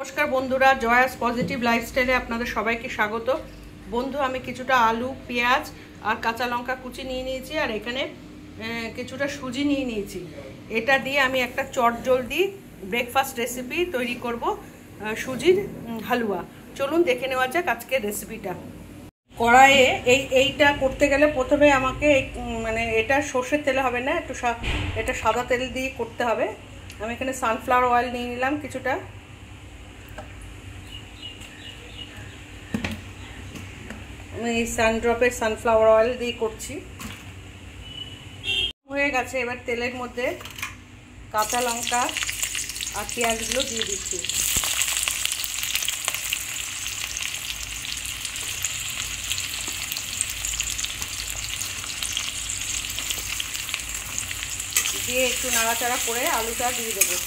নমস্কার বন্ধুরা, জয়াস পজিটিভ লাইফস্টাইলে আপনাদের সবাইকে স্বাগত। বন্ধু, আমি কিছুটা আলু, পেঁয়াজ আর কাঁচা লঙ্কা কুচি নিয়ে নিয়েছি, আর এখানে কিছুটা সুজি নিয়ে নিয়েছি। এটা দিয়ে আমি একটা চটজলদি ব্রেকফাস্ট রেসিপি তৈরি করব, সুজির হালুয়া। চলুন দেখে নেওয়া যাক আজকের রেসিপিটা। কড়াইয়ে এইটা করতে গেলে প্রথমে আমাকে এটা সর্ষের তেলে হবে না, এটা সাদা তেল দিয়ে করতে হবে। আমি এখানে সানফ্লাওয়ার অয়েল নিয়ে নিলাম কিছুটা। আমি সানড্রপের সানফ্লাওয়ার অয়েল দিয়ে করছি। হয়ে গেছে, এবার তেলের মধ্যে কাঁচা লঙ্কা আর পেঁয়াজগুলো দিয়ে দিচ্ছি। দিয়ে একটু নাড়াচাড়া করে আলুটা দিয়ে দেবো।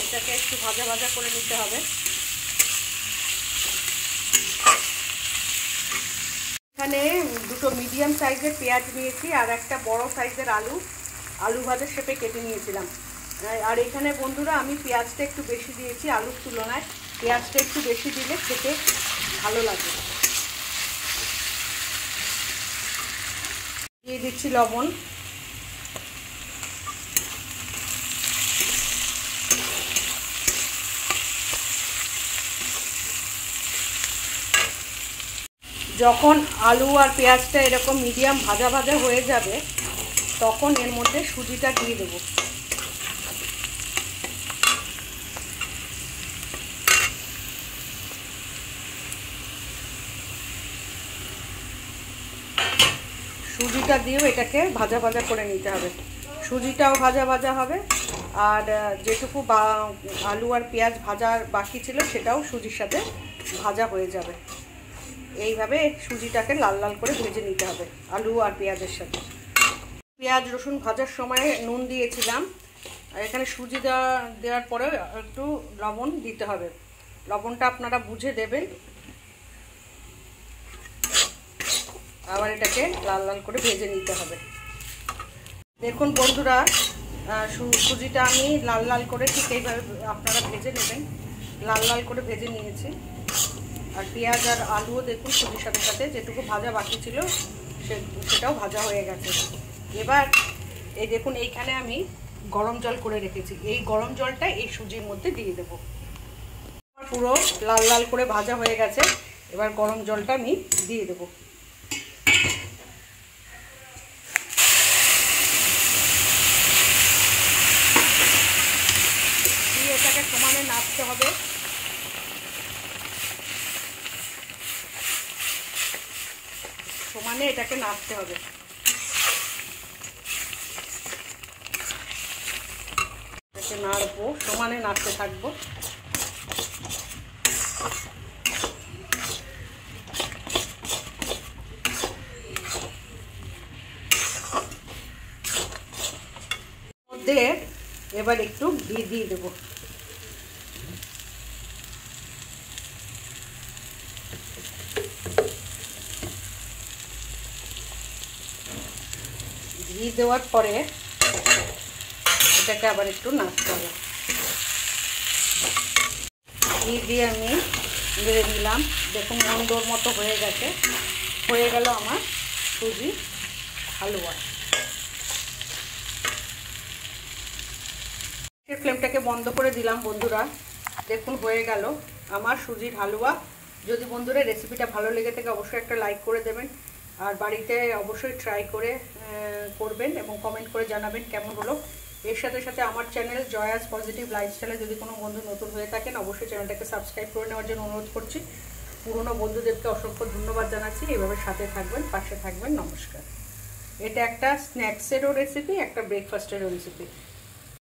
এটাকে একটু ভাজা ভাজা করে নিতে হবে। এখানে দুটো মিডিয়াম সাইজের পেঁয়াজ নিয়েছি আর একটা বড় সাইজের আলু ভাজার শেপে কেটে নিয়েছিলাম। আর এখানে বন্ধুরা আমি পেঁয়াজটা একটু বেশি দিয়েছি আলুর তুলনায়। পেঁয়াজটা একটু বেশি দিলে খেতে ভালো লাগে। দিয়ে দিচ্ছি লবণ। যখন আলু আর পেঁয়াজটা এরকম মিডিয়াম ভাজা ভাজা হয়ে যাবে, তখন এর মধ্যে সুজিটা দিয়ে দেবো। সুজিটা দিয়েও এটাকে ভাজা ভাজা করে নিতে হবে। সুজিটাও ভাজা ভাজা হবে, আর যেটুকু আলু আর পেঁয়াজ ভাজার বাকি ছিল সেটাও সুজির সাথে ভাজা হয়ে যাবে। এইভাবে সুজিটাকে লাল লাল করে ভেজে নিতে হবে আলু আর পেঁয়াজের সাথে। পেঁয়াজ রসুন ভাজার সময় নুন দিয়েছিলাম, আর এখানে সুজি দেওয়ার পরে একটু লবণ দিতে হবে। লবণটা আপনারা বুঝে দেবেন। আবার এটাকে লাল লাল করে ভেজে নিতে হবে। দেখুন বন্ধুরা, সুজিটা আমি লাল লাল করে ঠিক এইভাবে আপনারা ভেজে নেবেন। লাল লাল করে ভেজে নিয়েছি। আর পেঁয়াজ আর আলুও দেখুন সুজির সাথে সাথে যেটুকু ভাজা বাকি ছিল সেটাও ভাজা হয়ে গেছে। এবার এই দেখুন, এইখানে আমি গরম জল করে রেখেছি। এই গরম জলটা এই সুজির মধ্যে দিয়ে দেবো। পুরো লাল লাল করে ভাজা হয়ে গেছে। এবার গরম জলটা আমি দিয়ে দেবো। দিয়ে এটাকে সমানে নাড়তে হবে। সমানে এটাকে নাড়তে হবে। এটাকে নাড়বো, সমানে নাড়তে থাকবো। মধ্যে এবার একটু ঘি দিয়ে দেবো। ঘি দেওয়ার পরে এটাকে আবার একটু নাড়তে হবে। ঘি দিয়ে আমি নেড়ে নিলাম। দেখুন মন্ডর মতো হয়ে গেছে। হয়ে গেল আমার সুজি হালুয়া। ফ্লেমটাকে বন্ধ করে দিলাম বন্ধুরা। দেখুন হয়ে গেল আমার সুজির হালুয়া। যদি বন্ধুরা রেসিপিটা ভালো লেগে থাকে অবশ্যই একটা লাইক করে দেবেন, আর বাড়িতে অবশ্যই ট্রাই করবেন এবং কমেন্ট করে জানাবেন কেমন হলো। এর সাথে সাথে আমার চ্যানেল জয়াস পজিটিভ লাইফস্টাইলে যদি কোনো বন্ধু নতুন হয়ে থাকেন অবশ্যই চ্যানেলটাকে সাবস্ক্রাইব করে নেওয়ার জন্য অনুরোধ করছি। পুরনো বন্ধুদেরকে অসংখ্য ধন্যবাদ জানাচ্ছি। এভাবে সাথে থাকবেন, পাশে থাকবেন। নমস্কার। এটা একটা স্ন্যাক্সেরও রেসিপি, একটা ব্রেকফাস্টেরও রেসিপি।